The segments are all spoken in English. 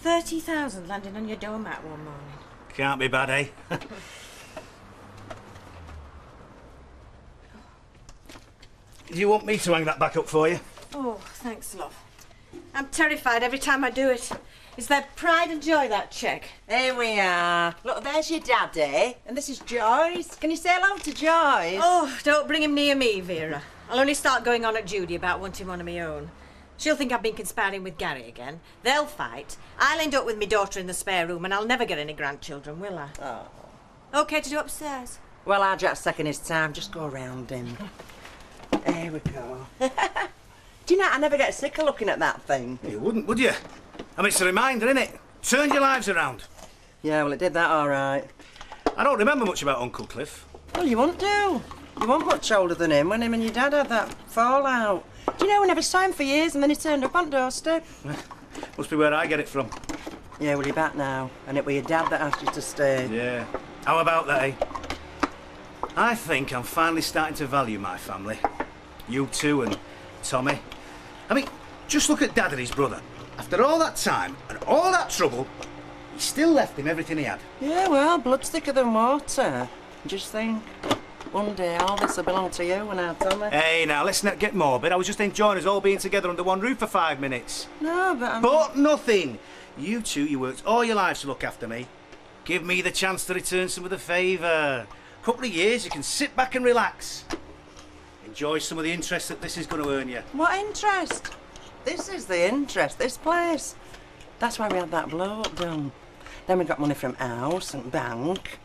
30,000 landing on your doormat one morning. Can't be bad, eh? Do you want me to hang that back up for you? Oh, thanks, love. I'm terrified every time I do it. Is there pride and joy, that cheque? Here we are. Look, there's your daddy, and this is Joyce. Can you say hello to Joyce? Oh, don't bring him near me, Vera. I'll only start going on at Judy about wanting one of my own. She'll think I've been conspiring with Gary again. They'll fight. I'll end up with my daughter in the spare room, and I'll never get any grandchildren, will I? Oh. OK to do upstairs? Well, our Jack's taking his time. Just go around him. There we go. Do you know, I never get sick of looking at that thing. You wouldn't, would you? I mean, it's a reminder, isn't it? Turned your lives around. Yeah, well, it did that all right. I don't remember much about Uncle Cliff. Well, you won't do. You weren't much older than him when him and your dad had that fallout. Do you know, we never saw him for years and then he turned up on doorstep. Must be where I get it from. Yeah, well, you're back now, and it was your dad that asked you to stay. Yeah. How about that, eh? I think I'm finally starting to value my family. You two and Tommy. I mean, just look at Dad and his brother. After all that time and all that trouble, he still left him everything he had. Yeah, well, blood's thicker than water. Just think, one day all this will belong to you and our Tommy. Hey, now, let's not get morbid. I was just enjoying us all being together under one roof for 5 minutes. No, but But nothing. You two, you worked all your lives to look after me. Give me the chance to return some of the favour. Couple of years, you can sit back and relax. Enjoy some of the interest that this is going to earn you. What interest? This is the interest, this place. That's why we had that blow-up done. Then we got money from house and bank.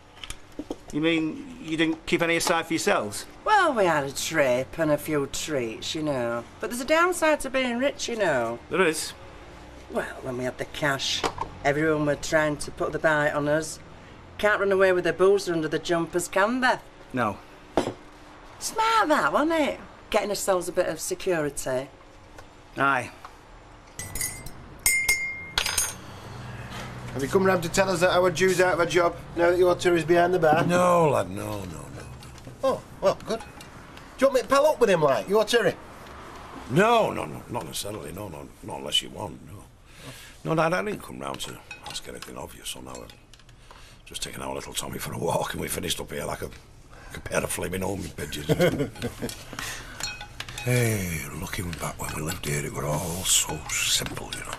You mean you didn't keep any aside for yourselves? Well, we had a trip and a few treats, you know. But there's a downside to being rich, you know. There is. Well, when we had the cash, everyone were trying to put the bite on us. Can't run away with the boozer under the jumpers, can they? No. Smart that, wasn't it? Getting ourselves a bit of security. Aye. Have you come round to tell us that our Jew's out of a job now that your tour is behind the bar? No, lad, no. Oh, well, good. Do you want me to pal up with him, like, your Terry? No, not necessarily, no, not unless you want, no. No, Dad, I didn't come round to ask anything of you, son. I was just taking our little Tommy for a walk and we finished up here like a pair of flaming homing pigeons. Hey, looking back when we lived here, it were all so simple, you know.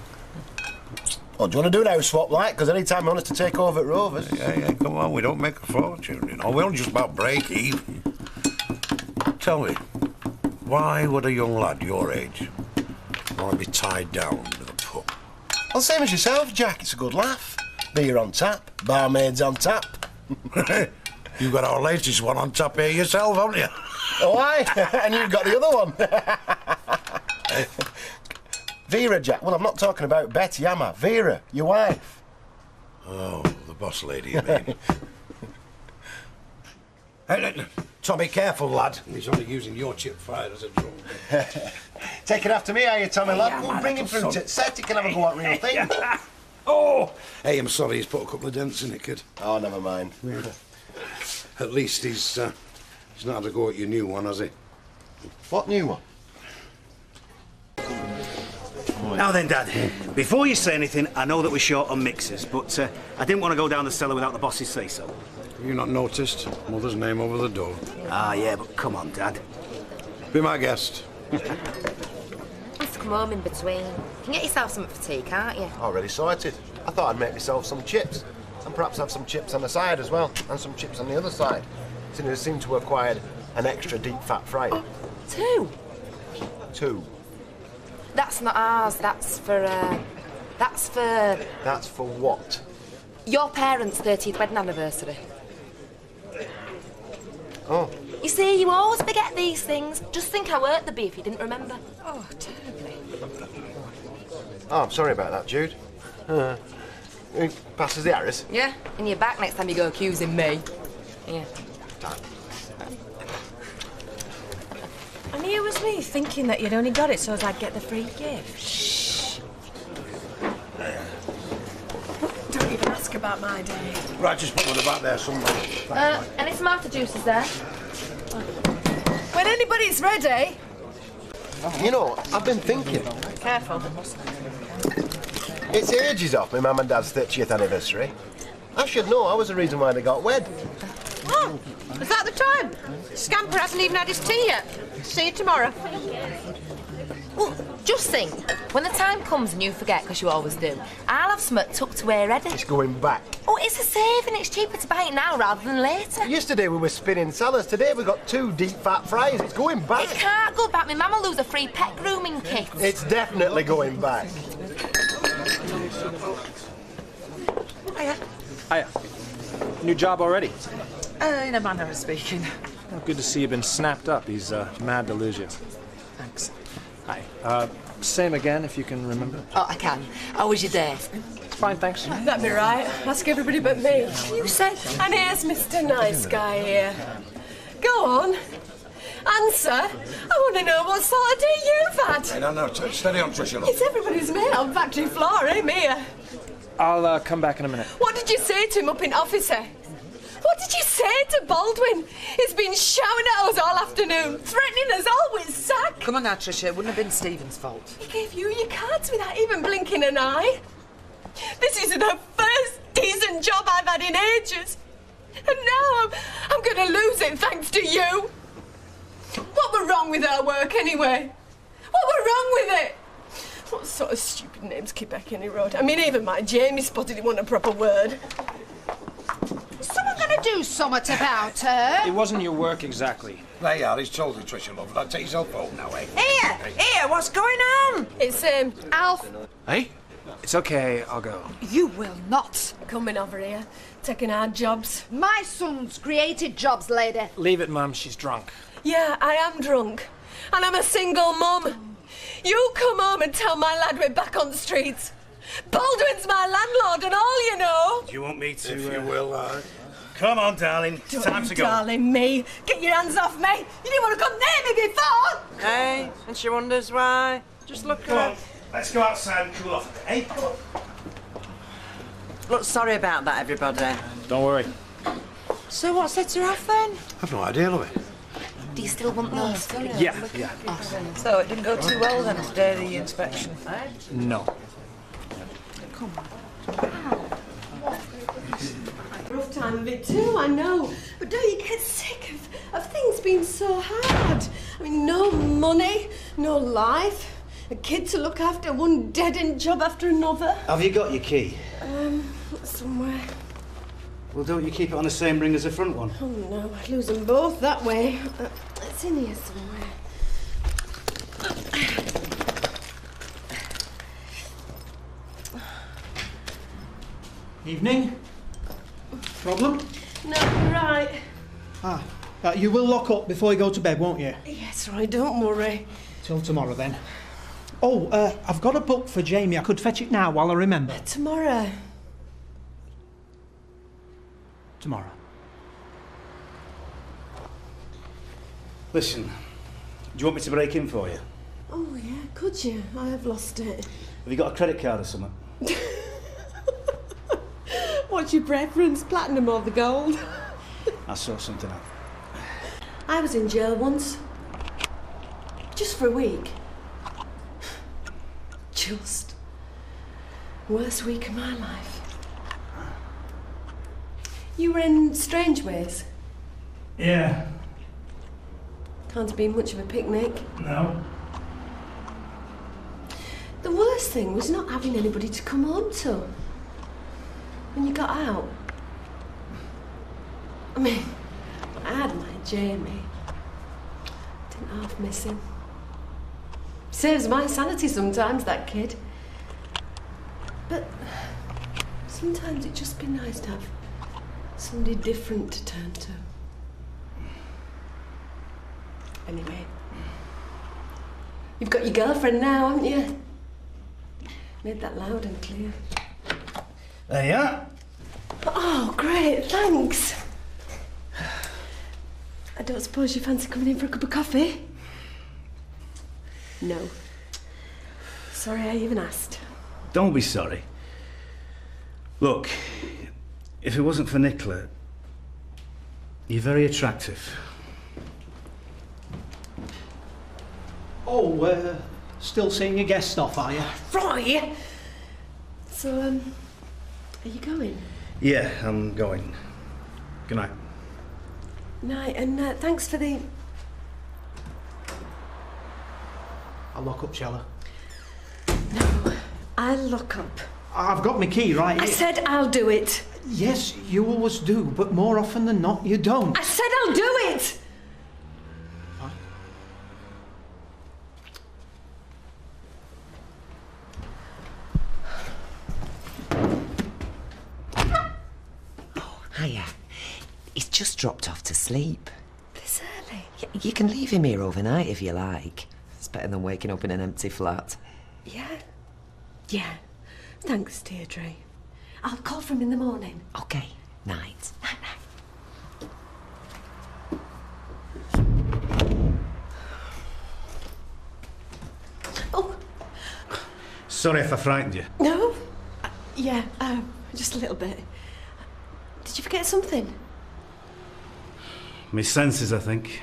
Oh, do you want to do an house swap, like? Because any time you want us to take over at Rovers. Yeah, come on, we don't make a fortune, you know. We only just about break even. Tell me, why would a young lad your age want to be tied down with a pup? Well, same as yourself, Jack. It's a good laugh. Beer on tap, barmaids on tap. You've got our latest one on tap here yourself, haven't you? Oh, aye. And you've got the other one. Vera, Jack. Well, I'm not talking about Betty, am I? Vera, your wife. Oh, the boss lady, you mean? Hey, Tommy, careful, lad. He's only using your chip fire as a drum. Take it after me, are you, Tommy, lad? Yeah, We'll man, bring him through son. to set. He can have a go at real thing. Oh! Hey, I'm sorry, he's put a couple of dents in it, kid. Oh, never mind. At least he's not had a go at your new one, has he? What new one? Now then, Dad, before you say anything, I know that we're short on mixers, but I didn't want to go down the cellar without the boss's say-so. Have you not noticed? Mother's name over the door. Ah, yeah, but come on, Dad. Be my guest. Just come home in between. You can get yourself something for tea, can't you? Already sorted. I thought I'd make myself some chips. And perhaps have some chips on the side as well. And some chips on the other side. Since I seem to have acquired an extra deep fat fryer. 2? 2. That's not ours. That's for That's for what? your parents' 30th wedding anniversary. Oh. You see, you always forget these things. Just think how hurt they'd be if you didn't remember. Oh, terribly. Oh, I'm sorry about that, Jude. Passes the Harris. Yeah, in your back next time you go accusing me. Yeah. And here was me thinking that you'd only got it so as I'd get the free gift. Shh. Don't even ask about my day. Right, just put them back there somewhere. Any tomato juices there? When anybody's ready. You know, I've been thinking. Careful. It's ages off my mum and dad's 30th anniversary. I should know. I was the reason why they got wed. Oh, is that the time? Scamper hasn't even had his tea yet. See you tomorrow. Well, just think, when the time comes and you forget, because you always do, I'll have something tucked to wear ready. It's going back. Oh, it's a saving. It's cheaper to buy it now rather than later. Yesterday we were spinning salads. Today we've got 2 deep fat fries. It's going back. It can't go back. My mum will lose a free pet grooming kit. It's definitely going back. Hiya. New job already? In a manner of speaking. Oh, good to see you've been snapped up. He's mad to lose you. Thanks. Hi. Same again, if you can remember. Oh, I can. How was your day? It's fine, thanks. That'd be right. Ask everybody but me. You said... And here's Mr. Nice Guy here. Go on. Answer. I want to know what sort of day you've had. Hey, no, steady on, Tricia. It's everybody's mate on factory floor, eh, Mia? I'll come back in a minute. What did you say to him up in officer? What did you say to Baldwin? He's been shouting at us all afternoon, threatening us all with sack. Come on now, Tricia. It wouldn't have been Stephen's fault. He gave you your cards without even blinking an eye. This is the first decent job I've had in ages. And now I'm going to lose it thanks to you. What were wrong with our work anyway? What were wrong with it? What sort of stupid name's Quebec Road? I mean, even my Jamie spotted it wasn't a proper word. Is someone going to do something about her? It wasn't your work exactly. There you are, he's told you, Tricia, love. Now take yourself home now, eh? Here, what's going on? It's, Alf Hey? It's okay, I'll go. You will not. coming over here, taking our jobs. My son's created jobs, lady. Leave it, Mum, she's drunk. Yeah, I am drunk. And I'm a single mum. You come home and tell my lad we're back on the streets. Baldwin's my landlord and all, you know. Do you want me to... If you will, Come on, darling. It's time to go. Darling me, get your hands off me. You didn't want to come near me before. Hey, and she wonders why. Just look Come at on, let's go outside and cool off a bit, eh? Come on. Look, sorry about that, everybody. Don't worry. So what set her off then? I've no idea, Louis. Do you still want those? Yeah. So it didn't go too well then today, the inspection? No. Rough time of it too, I know. But don't you get sick of things being so hard? I mean, no money, no life, a kid to look after, one dead-end job after another. Have you got your key? Somewhere. Well, don't you keep it on the same ring as the front one? Oh no, I'd lose them both that way. It's in here somewhere. Evening. Problem? No, you're right. You will lock up before you go to bed, won't you? Yes, right, don't worry. Till tomorrow then. Oh, I've got a book for Jamie. I could fetch it now while I remember. Tomorrow. Tomorrow. Listen, do you want me to break in for you? Oh yeah, could you? I have lost it. Have you got a credit card or something? What's your preference, platinum or the gold? I'll sort something out. I was in jail once. Just for a week. Just. Worst week of my life. You were in Strange Ways. Yeah. Can't have been much of a picnic. No. The worst thing was not having anybody to come home to. When you got out. I mean, I had my Jamie. Didn't half miss him. Saves my sanity sometimes, that kid. But sometimes it'd just be nice to have somebody different to turn to. Anyway, you've got your girlfriend now, haven't you? Made that loud and clear. There you are. Oh, great, thanks. I don't suppose you fancy coming in for a cup of coffee? No. Sorry I even asked. Don't be sorry. Look, if it wasn't for Nicola, you're very attractive. Oh, still seeing your guest off, are you? Roy! So, are you going? Yeah, I'm going. Good night. Night, and thanks for the... I'll lock up, shall No, I'll lock up. I've got my key right here. I said I'll do it. Yes, you always do, but more often than not, you don't. I said I'll do it! Hiya. He's just dropped off to sleep. This early? You can leave him here overnight if you like. It's better than waking up in an empty flat. Yeah? Yeah. Thanks, Deirdre. I'll call for him in the morning. Okay. Night. Night. Oh. Sorry if I frightened you. No? Yeah, just a little bit. Did you forget something? My senses, I think.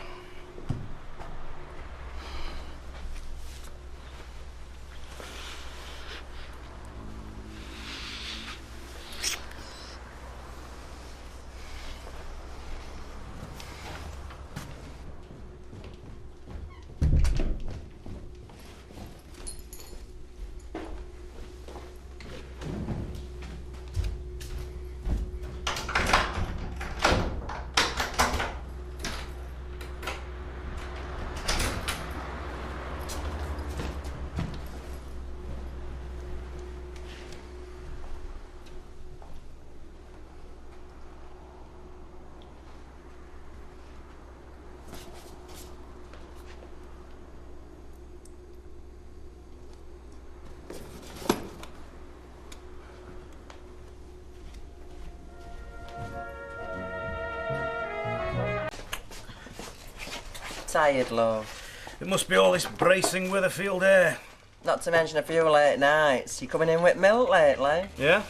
Tired, love. It must be all this bracing Witherfield air. Not to mention a few late nights. You coming in with milk lately? Yeah?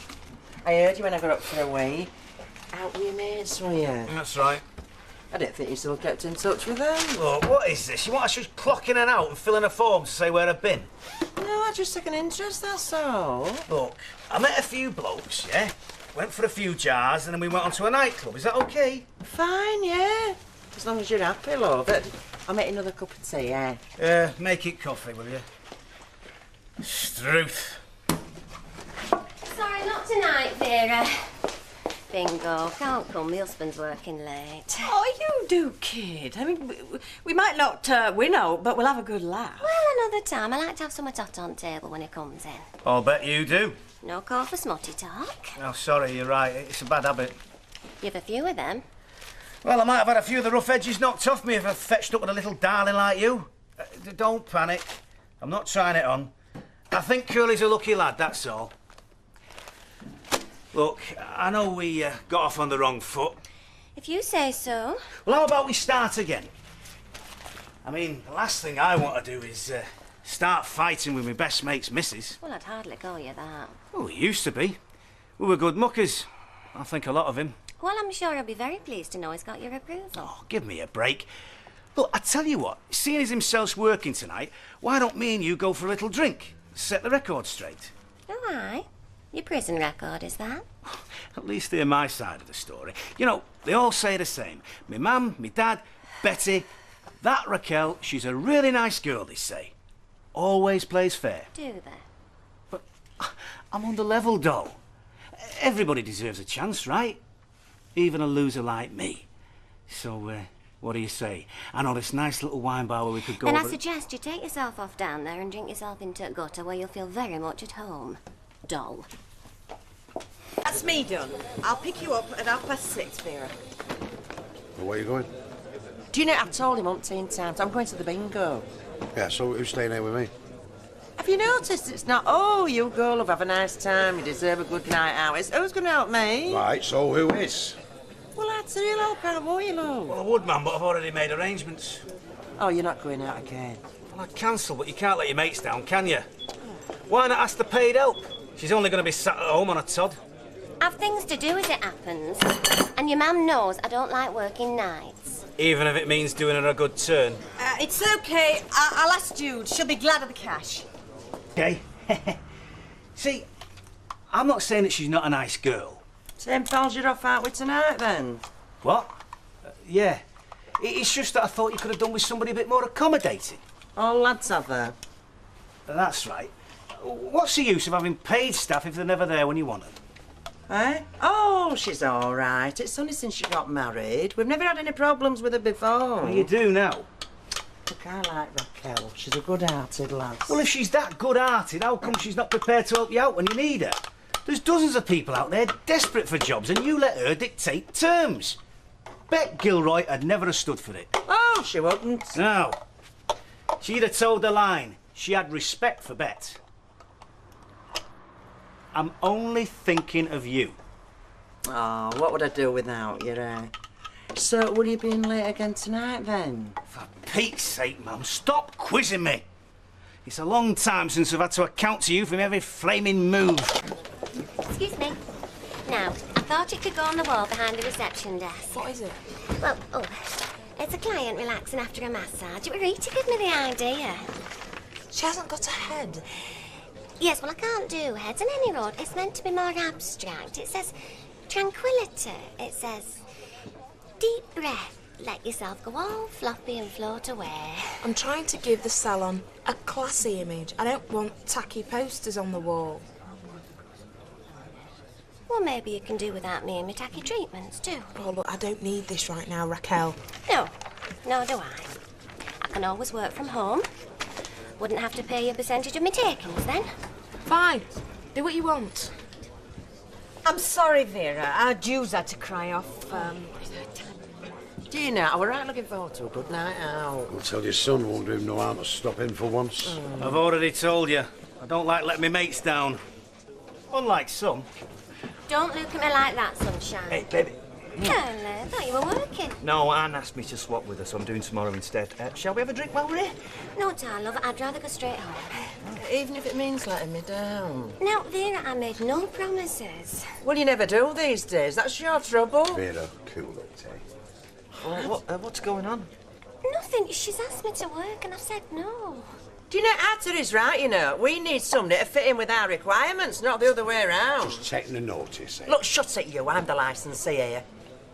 I heard you when I got up for a wee. Out with your mates, were you? That's right. I didn't think you still kept in touch with them. Look, what is this? You want us just clocking in and out and filling a form to say where I've been? No, I just took an interest, that's all. Look, I met a few blokes, yeah? Went for a few jars and then we went on to a nightclub. Is that okay? Fine, yeah. As long as you're happy, love. I'll make you another cup of tea, eh? Make it coffee, will you? Struth. Sorry, not tonight, Vera. Bingo, can't come. My husband's working late. Oh, you do, kid. I mean, we might not win out, but we'll have a good laugh. Well, another time. I like to have some hot on table when he comes in. I'll bet you do. No call for smutty talk. Oh, sorry, you're right. It's a bad habit. You have a few of them. Well, I might have had a few of the rough edges knocked off me if I fetched up with a little darling like you. Don't panic. I'm not trying it on. I think Curly's a lucky lad, that's all. Look, I know we got off on the wrong foot. If you say so. Well, how about we start again? I mean, the last thing I want to do is start fighting with my best mate's missus. Well, I'd hardly call you that. Oh, we used to be. We were good muckers. I think a lot of him. Well, I'm sure he'll be very pleased to know he's got your approval. Oh, give me a break. Look, I tell you what, seeing as himself's working tonight, why don't me and you go for a little drink? Set the record straight. Oh, aye. Your prison record, is that? At least they're my side of the story. You know, they all say the same. Me mum, me dad, Betty. That Raquel, she's a really nice girl, they say. Always plays fair. Do they? But I'm on the level, doll. Everybody deserves a chance, right? Even a loser like me. So, what do you say? I know this nice little wine bar where we could go Then over... I suggest you take yourself off down there and drink yourself into a gutter where you'll feel very much at home. Doll. That's me done. I'll pick you up at 6:30, Vera. Well, where are you going? Do you know, I told him umpteen times, I'm going to the bingo. Yeah, so who's staying here with me? Have you noticed it's not, oh, you go, love, have a nice time, you deserve a good night out. It's, who's going to help me? Right, so who is? Well, that's a real help out, won't you, love? Well, I would, man, but I've already made arrangements. Oh, you're not going out again? Well, I'd cancel, but you can't let your mates down, can you? Why not ask the paid help? She's only going to be sat at home on a Todd. I've things to do as it happens. And your mum knows I don't like working nights. Even if it means doing her a good turn. It's okay. I'll ask Jude. She'll be glad of the cash. Okay. See, I'm not saying that she's not a nice girl. Same pals you're off out with tonight, then? What? Yeah. It's just that I thought you could have done with somebody a bit more accommodating. All lads have there. That's right. What's the use of having paid staff if they're never there when you want them? Eh? Oh, she's all right. It's only since she got married. We've never had any problems with her before. Well, you do now. Look, I like Raquel. She's a good-hearted lass. Well, if she's that good-hearted, how come she's not prepared to help you out when you need her? There's dozens of people out there desperate for jobs, and you let her dictate terms. Bet Gilroy had never have stood for it. Oh, she wouldn't. No. She'd have told the line. She had respect for Bet. I'm only thinking of you. Oh, what would I do without you, eh? So, will you be in late again tonight, then? For Pete's sake, Mum, stop quizzing me. It's a long time since I've had to account to you for every flaming move. Excuse me. Now, I thought it could go on the wall behind the reception desk. What is it? Well, it's a client relaxing after a massage. It was Rita gave me the idea. She hasn't got a head. Yes, well, I can't do heads on any road. It's meant to be more abstract. It says tranquility. It says deep breath. Let yourself go all floppy and float away. I'm trying to give the salon a classy image. I don't want tacky posters on the wall. Well, maybe you can do without me and my tacky treatments, too. Oh, look, I don't need this right now, Raquel. No, nor do I. I can always work from home. Wouldn't have to pay you a percentage of my takings, then. Fine. Do what you want. I'm sorry, Vera. Our dues had to cry off. Gina, we're right looking forward to a good night out. I'll tell your son won't do him no harm to stop in for once. I've already told you. I don't like letting my mates down. Unlike some. Don't look at me like that, sunshine. Hey, baby. Hello, I thought you were working. No, Anne asked me to swap with her, so I'm doing tomorrow instead. Shall we have a drink while we're here? No, darling, love, I'd rather go straight home. Even if it means letting me down. Now, Vera, I made no promises. Well, you never do these days. That's your trouble. Vera, cool it, eh? Well, what's going on? Nothing. She's asked me to work, and I've said no. Do you know, Atta is right, you know. We need somebody to fit in with our requirements, not the other way around. Just taking a notice, eh? Look, shut it, you. I'm the licensee here.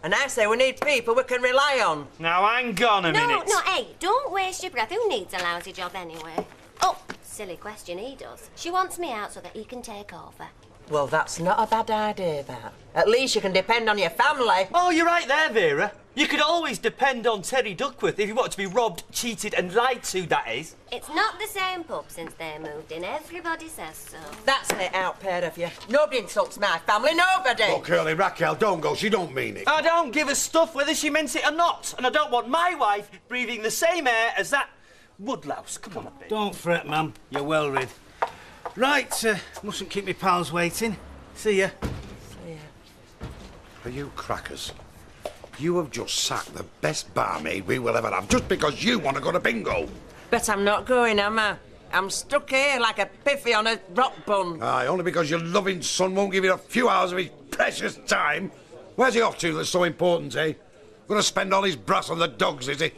And I say we need people we can rely on. Now, hang on a minute. No, hey, don't waste your breath. Who needs a lousy job anyway? Oh, silly question, he does. She wants me out so that he can take over. Well, that's not a bad idea, that. At least you can depend on your family. Oh, you're right there, Vera. You could always depend on Terry Duckworth if you want to be robbed, cheated and lied to, that is. It's not the same pub since they moved in. Everybody says so. That's it out, pair of you. Nobody insults my family, nobody. Oh, Curly, Raquel, don't go. She don't mean it. I don't give a stuff whether she meant it or not. And I don't want my wife breathing the same air as that woodlouse. Come on, baby. Don't fret, ma'am. You're well rid. Right, mustn't keep me pals waiting. See ya. See ya. Are you crackers? You have just sacked the best barmaid we will ever have just because you want to go to bingo. Bet I'm not going, am I? I'm stuck here like a piffy on a rock bun. Aye, only because your loving son won't give you a few hours of his precious time. Where's he off to that's so important, eh? Going to spend all his brass on the dogs, is he?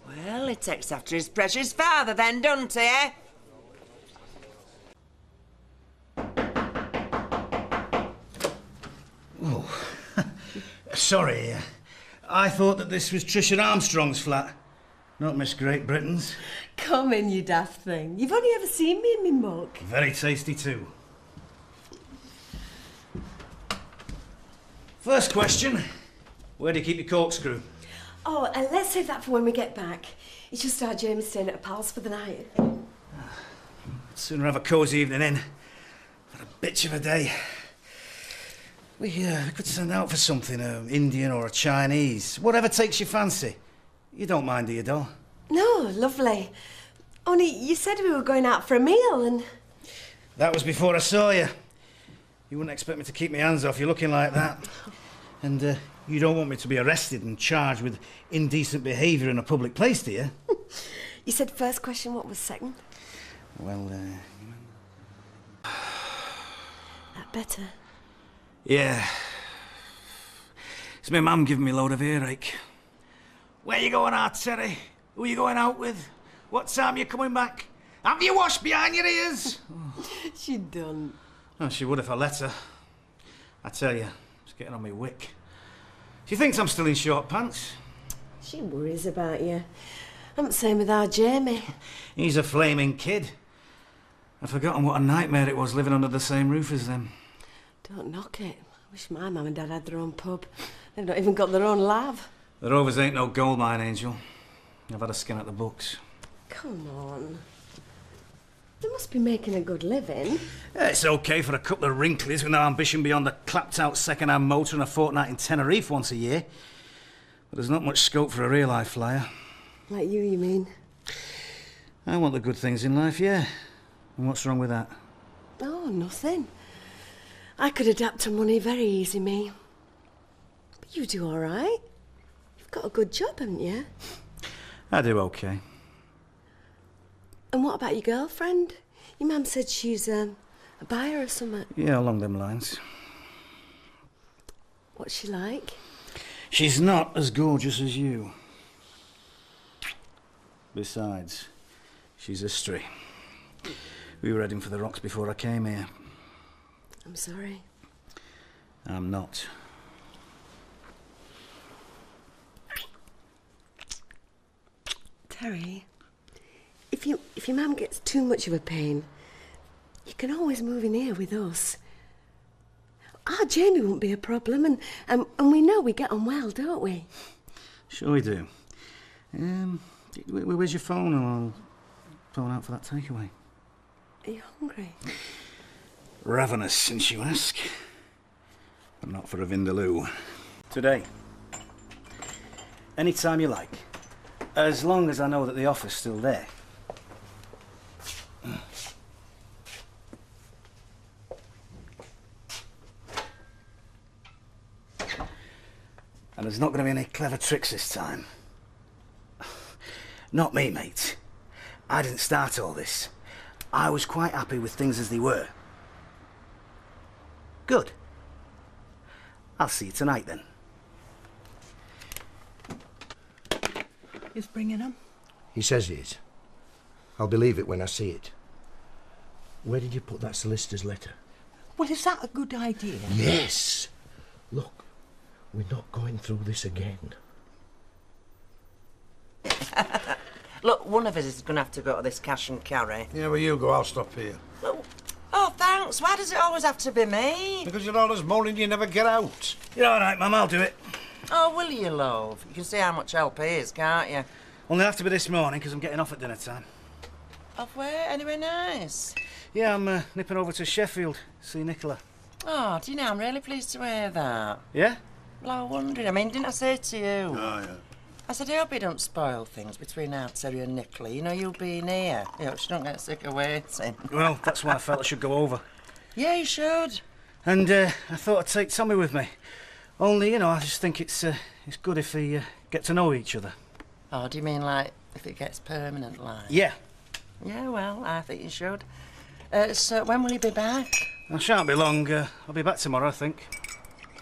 Well, he takes after his precious father then, doesn't he, eh? Oh, sorry. I thought that this was Trisha Armstrong's flat, not Miss Great Britain's. Come in, you daft thing. You've only ever seen me in me mug. Very tasty too. First question, where do you keep your corkscrew? Oh, and let's save that for when we get back. It's just our Jamie's staying at a pal's for the night. I'd sooner have a cosy evening in. What a bitch of a day. We could send out for something, Indian or a Chinese. Whatever takes your fancy. You don't mind, do you, doll? No, lovely. Only you said we were going out for a meal and... That was before I saw you. You wouldn't expect me to keep my hands off you looking like that. And you don't want me to be arrested and charged with indecent behaviour in a public place, do you? You said first question, what was second? Well, That better. Yeah. It's my mum giving me a load of earache. Where you going out, Terry? Who you going out with? What time you coming back? Have you washed behind your ears? She done. Oh, she would if I let her. I tell you, it's getting on me wick. She thinks I'm still in short pants. She worries about you. I'm the same with our Jamie. He's a flaming kid. I'd forgotten what a nightmare it was living under the same roof as them. Don't knock it. I wish my mum and dad had their own pub. They've not even got their own lav. The Rovers ain't no gold mine, Angel. I've had a skin at the books. Come on. They must be making a good living. It's okay for a couple of wrinklies with no ambition beyond a clapped-out second-hand motor and a fortnight in Tenerife once a year. But there's not much scope for a real high flyer. Like you mean? I want the good things in life, yeah. And what's wrong with that? Oh, nothing. I could adapt to money very easy, me. But you do all right. You've got a good job, haven't you? I do okay. And what about your girlfriend? Your mum said she's a buyer or something. Yeah, along them lines. What's she like? She's not as gorgeous as you. Besides, she's history. We were heading for the rocks before I came here. I'm sorry. I'm not. Terry, if your mum gets too much of a pain, you can always move in here with us. Our Jamie won't be a problem, and we know we get on well, don't we? Sure we do. Where's your phone? And I'll phone out for that takeaway. Are you hungry? Ravenous, since you ask. But not for a vindaloo. Today. Any time you like. As long as I know that the offer's still there. And there's not going to be any clever tricks this time. Not me, mate. I didn't start all this. I was quite happy with things as they were. Good. I'll see you tonight, then. He's bringing them? He says he is. I'll believe it when I see it. Where did you put that solicitor's letter? Well, is that a good idea? Yes! Look, we're not going through this again. Look, one of us is going to have to go to this cash and carry. Yeah, well, you go. I'll stop here. Oh, thanks. Why does it always have to be me? Because you're always moaning you never get out. You're all right, Mum. I'll do it. Oh, will you, love? You can see how much help he is, can't you? Only have to be this morning, because I'm getting off at dinner time. Off where? Anywhere nice? Yeah, I'm nipping over to Sheffield, see Nicola. Oh, do you know, I'm really pleased to hear that. Yeah? Well, I wondered. I mean, didn't I say to you? Oh, yeah. I said, I hope he don't spoil things between our Terry and Nicola. You know, you being here. You know, she don't get sick of waiting. Well, that's why I felt I should go over. Yeah, you should. And I thought I'd take Tommy with me. Only, you know, I just think it's good if we get to know each other. Oh, do you mean, like, if it gets permanent, like? Yeah. Yeah, well, I think you should. So, when will he be back? I shan't be long. I'll be back tomorrow, I think.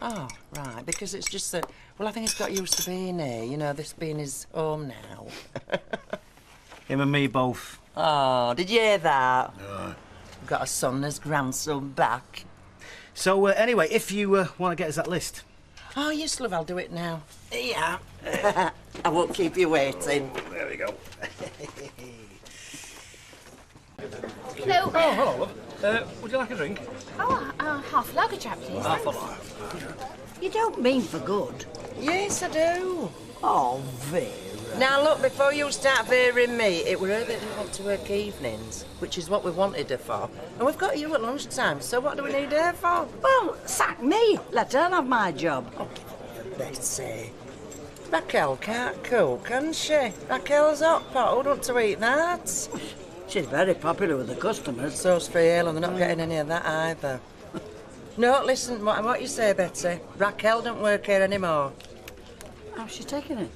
Oh, right, because it's just that... Well, I think he's got used to being here. You know, this being his home now. Him and me both. Oh, did you hear that? No. We've got a son and his grandson back. So, anyway, if you want to get us that list... Oh, yes, love, I'll do it now. Yeah. I won't keep you waiting. There we go. Hello. Oh, hello, love. Would you like a drink? Oh, half a lager, chap, please. Half a lager. You don't mean for good. Yes, I do. Oh, Vera. Now, look, before you start veering me, it were her that didn't want to work evenings, which is what we wanted her for. And we've got you at lunchtime, so what do we need her for? Well, sack me. Let her have my job. Oh, Betty. Raquel can't cook, can she? Raquel's hot pot. Who'd want to eat that? She's very popular with the customers. So's Fiel, and they're not getting any of that either. No, listen, what you say, Betty. Raquel don't work here anymore. How's she taking it?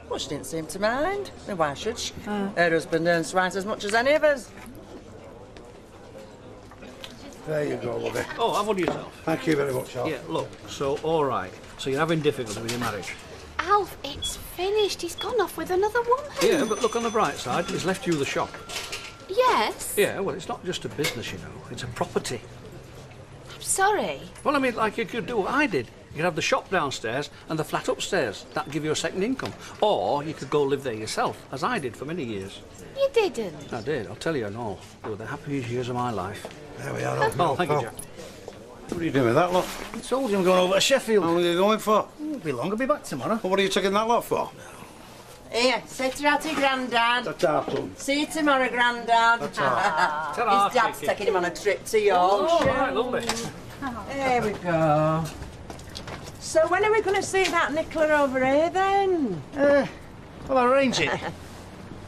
Well, she didn't seem to mind. Then why should she? Her husband earns twice as much as any of us. There you go, lovey. Oh, have one yourself. Thank you very much, Al. Yeah, look, so, all right. So you're having difficulty with your marriage? Alf, it's finished. He's gone off with another woman. Yeah, but look on the bright side. He's left you the shop. Yes. Yeah, well, it's not just a business, you know. It's a property. sorry. Well, I mean, like you could do what I did. You could have the shop downstairs and the flat upstairs. That'd give you a second income. Or you could go live there yourself, as I did for many years. You didn't. I did, I'll tell you and all. They were the happiest years of my life. There we are. Oh, thank you, Jack. What are you doing with that lot? I told you I'm going over to Sheffield. How long are you going for? It'll be long, I'll be back tomorrow. Well, what are you taking that lot for? Here, say ta to Grandad. Ta-ta. See you tomorrow, Grandad. Ta-ra, His dad's Kiki. taking him on a trip to Yorkshire. Oh, right, lovely. There we go. So when are we going to see that Nicola over here, then? Well, I'll arrange it.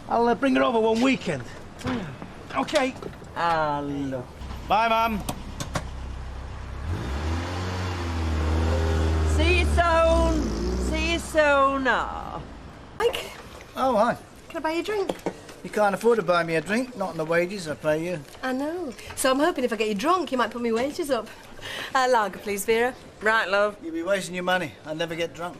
I'll bring her over one weekend. OK. Ah, look. Bye, Mum. See you soon. See you soon. Oh. Mike, Oh, hi. can I buy you a drink? You can't afford to buy me a drink, not on the wages I pay you. I know. So I'm hoping if I get you drunk, you might put me wages up. Lager, please, Vera. Right, love. You'll be wasting your money. I'll never get drunk.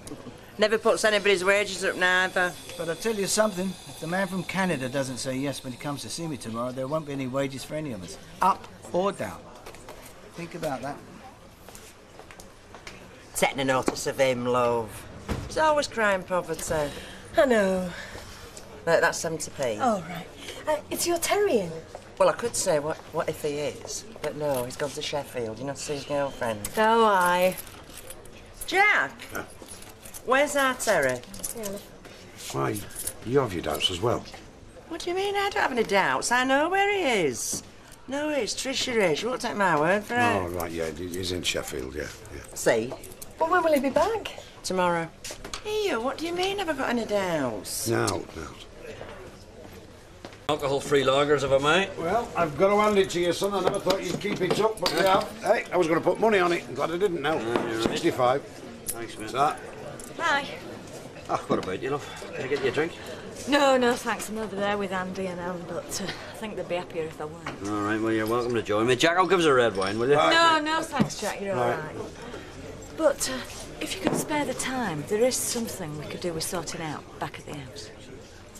Never puts anybody's wages up neither. But I'll tell you something. If the man from Canada doesn't say yes when he comes to see me tomorrow, there won't be any wages for any of us. Up or down. Think about that. Taking a notice of him, love. He's always crying poverty. I know. Look, that's 70p. Oh, right. It's your Terrian. Well, I could say what if he is, but no, he's gone to Sheffield, you know, to see his girlfriend. Oh, aye. Jack! Where's our Terry? Yeah, love. Why, you have your doubts as well. What do you mean? I don't have any doubts. I know where he is. No, it's Trisha is. You won't take my word for it. Oh, right, yeah, he's in Sheffield, yeah. See? Well, when will he be back? Tomorrow. Here, what do you mean? Have I got any doubts? No. Alcohol-free lagers, if I may. Well, I've got to hand it to you, son. I never thought you'd keep it up, but you have. Hey, I was going to put money on it. I'm glad I didn't now. 65. Thanks, mate. What's that? Hi. Ah, what about you, love? Can I get you a drink? No, thanks. I'm over there with Andy and Anne, but I think they'd be happier if I weren't. All right, well, you're welcome to join me. Jack, I'll give us a red wine, will you? No, thanks, Jack. You're all right. But if you could spare the time, there is something we could do with sorting out back at the house.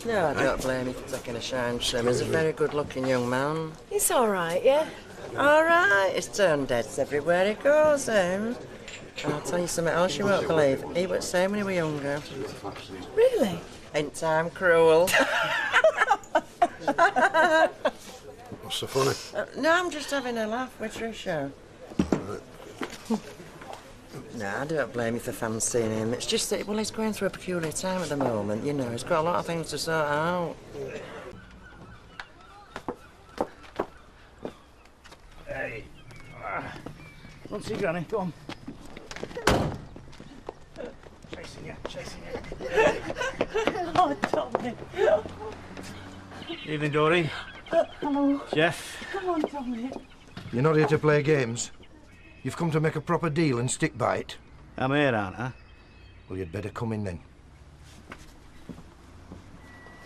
No, I don't blame you for taking a shine trim. He's a very good-looking young man. It's all right, yeah? All right, he's turned deads everywhere he goes, him. And I'll tell you something else you won't believe. He was the same when he was younger. Really? Ain't time cruel. What's so funny? No, I'm just having a laugh with Trisha. No, I don't blame you for fancying him. It's just that, well, he's going through a peculiar time at the moment, you know. He's got a lot of things to sort out. Hey. Don't see Granny, go on. Chasing you. Oh, Tommy. Evening, Doreen. Hello. Jeff. Come on, Tommy. You're not here to play games. You've come to make a proper deal and stick by it. I'm here, aren't I? Well, you'd better come in then.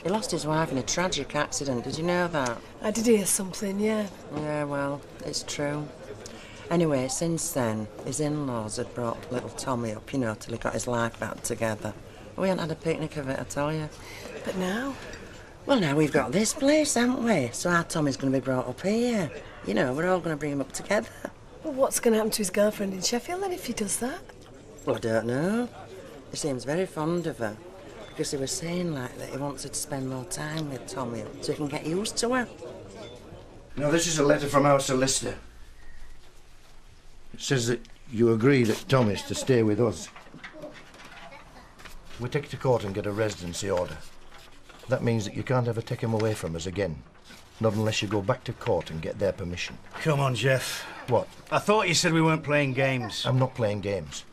He lost his wife in a tragic accident. Did you know that? I did hear something, yeah. Yeah, well, it's true. Anyway, since then, his in-laws had brought little Tommy up, you know, till he got his life back together. We hadn't had a picnic of it, I tell you. But now? Well, now we've got this place, haven't we? So our Tommy's going to be brought up here. You know, we're all going to bring him up together. Well, what's going to happen to his girlfriend in Sheffield then if he does that? Well, I don't know. He seems very fond of her. Because he was saying, like, that he wants her to spend more time with Tommy so he can get used to her. Now, this is a letter from our solicitor. It says that you agree that Tommy's to stay with us. We take it to court and get a residency order. That means that you can't ever take him away from us again. Not unless you go back to court and get their permission. Come on, Jeff. What? I thought you said we weren't playing games. I'm not playing games.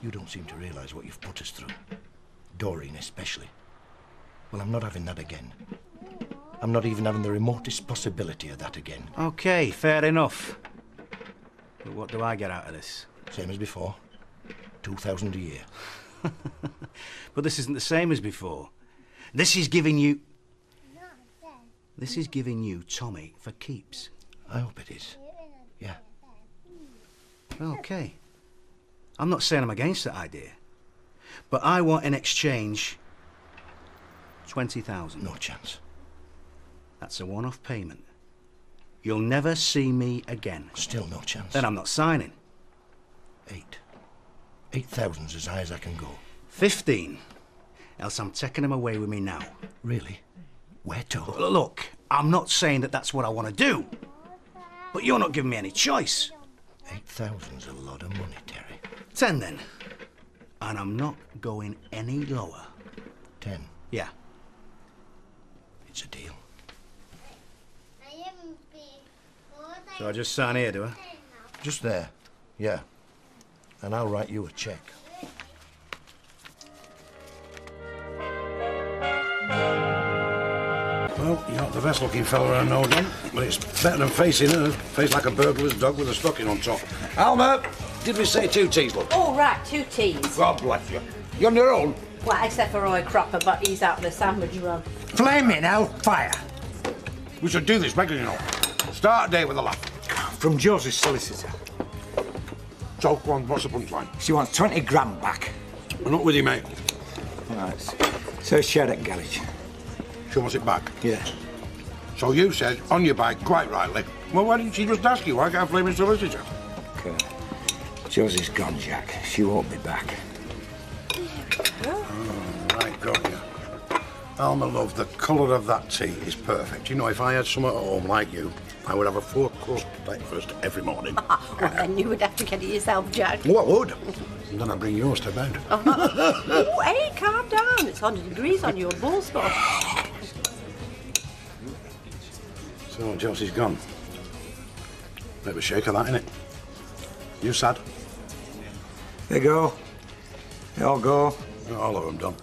You don't seem to realise what you've put us through. Doreen especially. Well, I'm not having that again. I'm not even having the remotest possibility of that again. OK, fair enough. But what do I get out of this? Same as before. 2,000 a year. But this isn't the same as before. This is giving you Tommy for keeps. I hope it is. Yeah. OK. I'm not saying I'm against that idea. But I want in exchange 20,000. No chance. That's a one-off payment. You'll never see me again. Still no chance. Then I'm not signing. 8. 8,000's as high as I can go. 15. Else I'm taking them away with me now. Really? Where to? Look, I'm not saying that that's what I want to do. But you're not giving me any choice. 8,000's a lot of money, Terry. 10 then. And I'm not going any lower. 10? Yeah. It's a deal. So I just sign here, do I? Just there, yeah. And I'll write you a cheque. Well, you're not the best looking fella I know, Don, but it's better than facing her. Face like a burglar's dog with a stocking on top. Alma, did we say 2 teas, love? Oh, right, 2 teas. God bless you. You're on your own? Well, except for Roy Cropper, but he's out of the sandwich run. Flaming hellfire. We should do this regularly, you know. Start a day with a laugh. From Josie's solicitor. So, go on, what's the punchline? She wants 20 grand back. I'm not with you, mate. Right. So she had at garage. She wants it back? Yeah. So you said, on your bike, quite rightly. Well, why didn't she just ask you? Why can't I flame solicitor? Okay. Josie's gone, Jack. She won't be back. Oh, right, got you. Alma, love, the colour of that tea is perfect. You know, if I had some at home like you, I would have a 4-course breakfast every morning. Well, then you would have to get it yourself, Jack. Oh, I would. And then I'd bring yours to bed. Oh, hey, calm down. It's 100 degrees on your ball spot. So, Josie's gone. Bit of a shake of that, innit? You sad? They go. They all go. Not all of them done.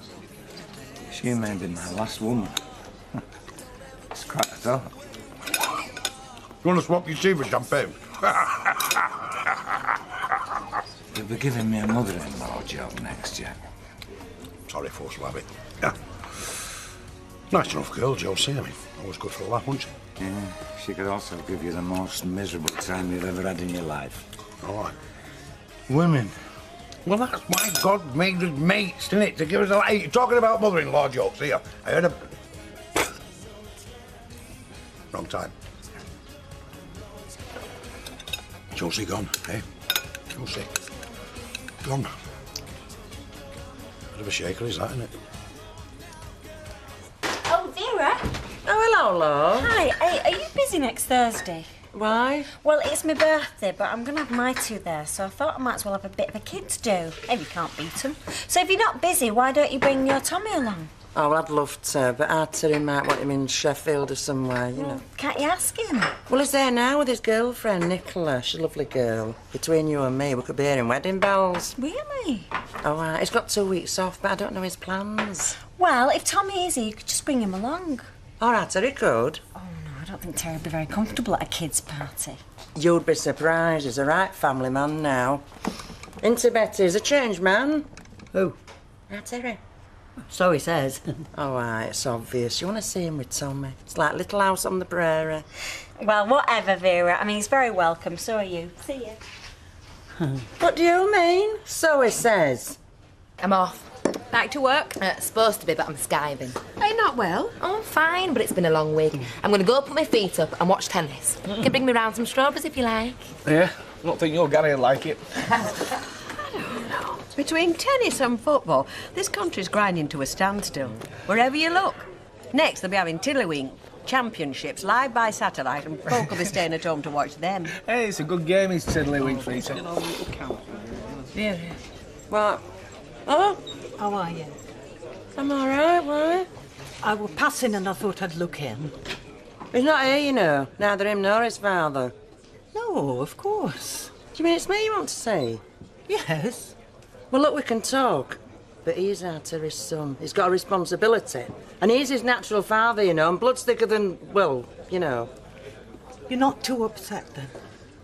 She may be my last woman. It's quite a thought. You want to swap your tea for champagne? You'll be giving me a mother-in-law job next, Jack. Sorry, force will have it. Yeah. Nice enough girl, Josie. I mean, always good for a laugh, wasn't she? Yeah, she could also give you the most miserable time you've ever had in your life. All right. Women. Well, that's why God made us mates, isn't it? To give us a... Hey, you're talking about mother-in-law jokes here. I heard a... Wrong time. Josie gone, eh? Josie. Gone. Bit of a shaker, is that, isn't it? Oh, Vera. Oh, hello, love. Hi, are you busy next Thursday? Why? Well, it's my birthday, but I'm going to have my 2 there, so I thought I might as well have a bit of a kids' do. Maybe you can't beat them. So if you're not busy, why don't you bring your Tommy along? Oh, well, I'd love to, but Arthur might want him in Sheffield or somewhere, you know. Can't you ask him? Well, he's there now with his girlfriend, Nicola. She's a lovely girl. Between you and me, we could be hearing wedding bells. Really? Oh, he's got 2 weeks off, but I don't know his plans. Well, if Tommy is here, you could just bring him along. All right, he could. Oh, no, I don't think Terry would be very comfortable at a kids' party. You'd be surprised. He's a right family man now. Into Betty, he's a changed man. Who? Terry. So he says. Oh, aye, it's obvious. You want to see him with Tommy. It's like Little House on the Prairie. Well, whatever, Vera. I mean, he's very welcome. So are you. See you. What do you mean? So he says. I'm off. Back to work? Supposed to be, but I'm skiving. Are you not well? Oh, I'm fine, but it's been a long week. I'm going to go put my feet up and watch tennis. You can bring me round some strawberries if you like. Yeah, I don't think your Gary will like it. Between tennis and football, this country's grinding to a standstill. Wherever you look. Next, they'll be having Tiddlywink championships live by satellite, and folk will be staying at home to watch them. Hey, it's a good game, it's Tiddlywink, Peter. Yeah. What? Oh? How are you? I'm all right, why? I was passing and I thought I'd look in. He's not here, you know. Neither him nor his father. No, of course. Do you mean it's me you want to see? Yes. Well, look, we can talk. But he's our Terry's son. He's got a responsibility. And he's his natural father, you know, and blood's thicker than, well, you know. You're not too upset, then?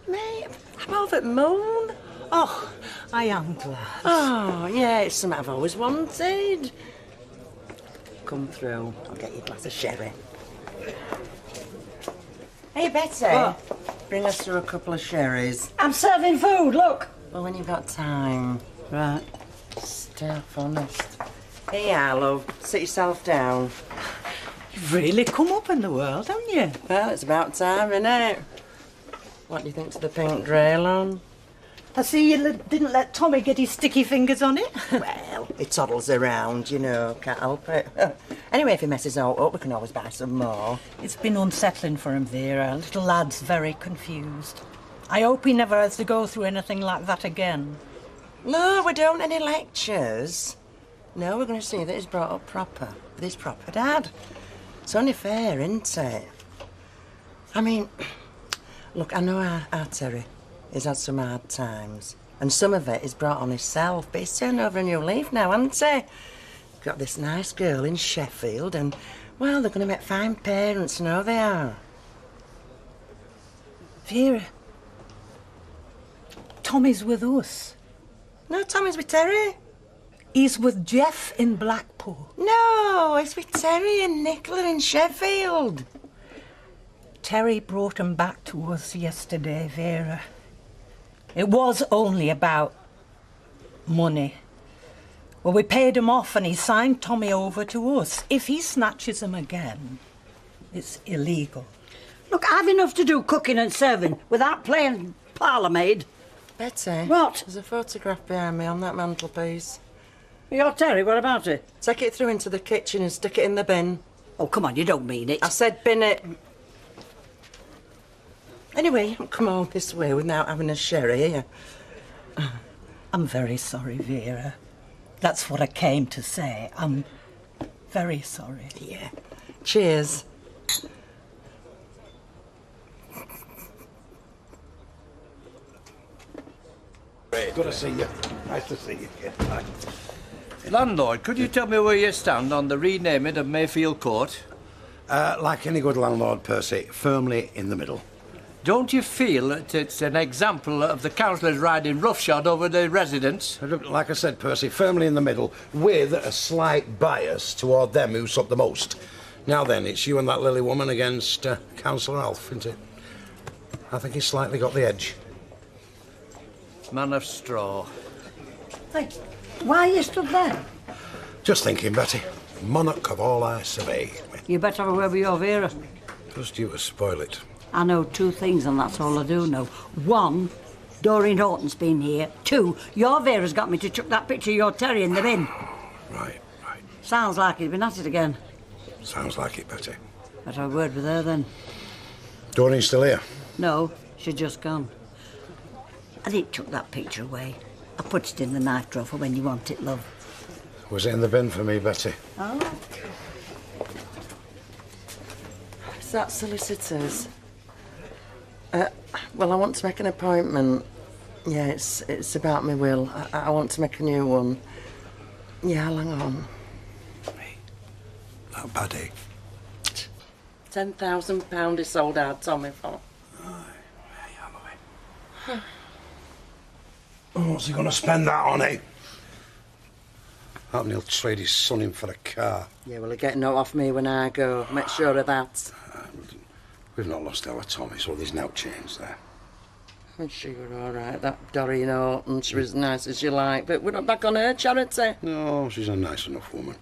Mate, I'm over the moon. Oh, I am glad. Oh, yeah, it's something I've always wanted. Come through. I'll get you a glass of sherry. Hey, Betty. What? Bring us through a couple of sherries. I'm serving food, look. Well, when you've got time. Right. Stuff, honest. Here you are, love. Sit yourself down. You've really come up in the world, haven't you? Well, it's about time, innit? What do you think to the pink Draylon? I see you didn't let Tommy get his sticky fingers on it. Well, he toddles around, you know, can't help it. Anyway, if he messes all up, we can always buy some more. It's been unsettling for him, Vera. Little lad's very confused. I hope he never has to go through anything like that again. No, we don't any lectures. No, we're going to see that he's brought up proper, with his proper dad. It's only fair, isn't it? I mean, look, I know our Terry. He's had some hard times. And some of it he's brought on himself. But he's turned over a new leaf now, hasn't he? Got this nice girl in Sheffield and, well, they're going to make fine parents, you know they are. Vera, Tommy's with us. No, Tommy's with Terry. He's with Jeff in Blackpool. No, he's with Terry and Nicola in Sheffield. Terry brought him back to us yesterday, Vera. It was only about money. Well, we paid him off and he signed Tommy over to us. If he snatches him again, it's illegal. Look, I've enough to do cooking and serving without playing parlour maid. Betty. What? There's a photograph behind me on that mantelpiece. You're Terry, what about it? Take it through into the kitchen and stick it in the bin. Oh, come on, you don't mean it. I said bin it. Anyway, you don't come all this way without having a sherry, here. I'm very sorry, Vera. That's what I came to say. I'm very sorry. Yeah. Cheers. Good to see you. Nice to see you, kid. Landlord, could you tell me where you stand on the renaming of Mayfield Court? Like any good landlord, Percy, firmly in the middle. Don't you feel that it's an example of the councillors riding roughshod over the residents? Like I said, Percy, firmly in the middle, with a slight bias toward them who suck the most. Now then, it's you and that Lily woman against Councillor Alf, isn't it? I think he's slightly got the edge. Man of straw. Hey, why are you stood there? Just thinking, Betty. Monarch of all I survey. You better have a word with your Vera. Just you to spoil it. I know two things, and that's all I do know. One, Doreen Horton's been here. Two, your Vera's got me to chuck that picture of your Terry in the bin. Right. Sounds like he's been at it again. Sounds like it, Betty. Better have a word with her then. Doreen's still here? No, she's just gone. I didn't chuck that picture away. I put it in the knife drawer for when you want it, love. Was it in the bin for me, Betty? Oh. Is that solicitors? Well, I want to make an appointment. Yeah, it's about my will. I want to make a new one. Yeah, hang on. Not bad, eh? £10,000 he sold out Tommy for. Oh, what's he going to spend that on, eh? He'll trade his son in for a car. Yeah, well, he'll get no off me when I go. Make sure of that. We've not lost our Tommy, so there's no change there. I'm sure you're all right. That Doreen Horton, she was as nice as you like, but we're not back on her charity. No, she's a nice enough woman.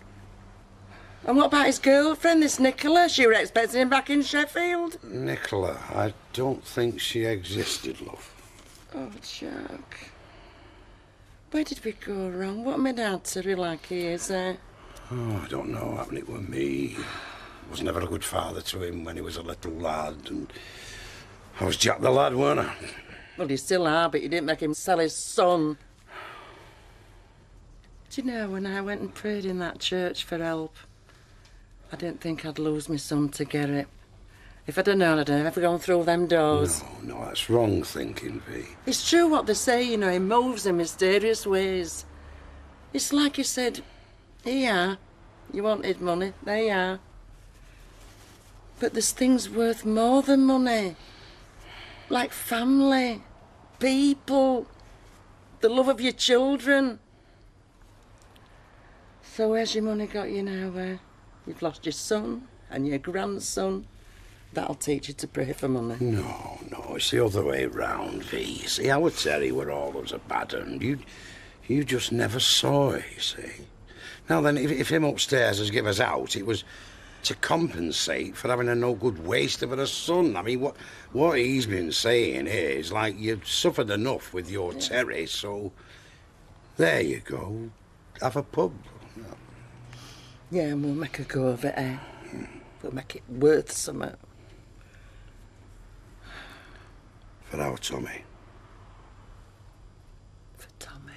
And what about his girlfriend, this Nicola? She were expecting him back in Sheffield. Nicola, I don't think she existed, love. Oh, Jack. Where did we go wrong? What made our Terry like he is, eh? Oh, I don't know. Happened it with me. I was never a good father to him when he was a little lad, and I was Jack the lad, weren't I? Well, you still are, but you didn't make him sell his son. Do you know, when I went and prayed in that church for help, I didn't think I'd lose my son to get it. If I'd have known, I'd have never gone through them doors. No, that's wrong thinking, V. It's true what they say, you know, he moves in mysterious ways. It's like you said, here you are, you wanted money, there you are. But there's things worth more than money. Like family, people, the love of your children. So where's your money got you now? You've lost your son and your grandson. That'll teach you to pray for money. No, it's the other way round, V. See, our Terry were always a bad un. You just never saw it, you see. Now then, if him upstairs has give us out, it was to compensate for having a no-good waste of a son. I mean, what he's been saying is, like, you've suffered enough with your Terry, so there you go. Have a pub. Yeah, and we'll make a go of it, eh? We'll make it worth something. For our Tommy. For Tommy.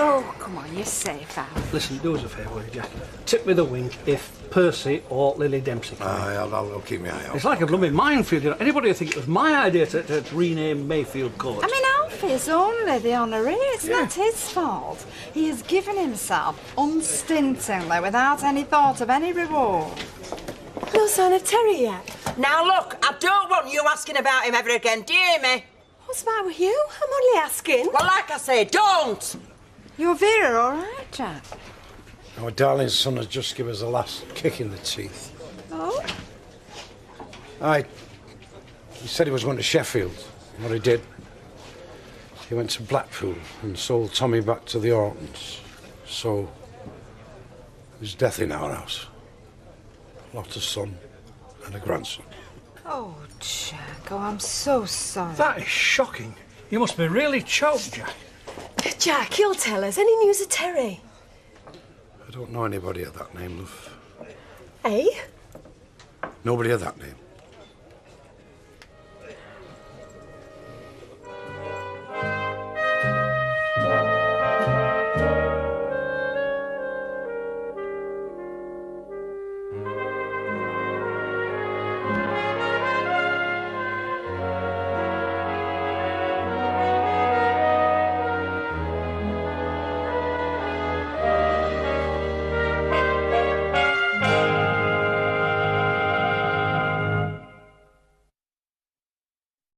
Oh, come on, you're safe, Al. Listen, do us a favour, will you, Jack? Tip me the wink if Percy or Lily Dempsey come in. I'll keep my eye out. It's like a blooming minefield, you know. Anybody would think it was my idea to rename Mayfield Court. I mean, Alfie's only the honoree. It's not his fault. He has given himself unstintingly without any thought of any reward. No sign of Terry yet. Now look, I don't want you asking about him ever again, do you hear me? What's the matter with you? I'm only asking. Well, like I say, don't! You're Vera, all right, Jack? Our darling son has just given us a last kick in the teeth. Oh? He said he was going to Sheffield. And what he did, he went to Blackpool and sold Tommy back to the Ortons. So, there's death in our house. Lost a son and a grandson. Oh, Jack, oh, I'm so sorry. That is shocking. You must be really choked, Jack. Jack, you'll tell us. Any news of Terry? I don't know anybody of that name, love. Eh? Nobody of that name.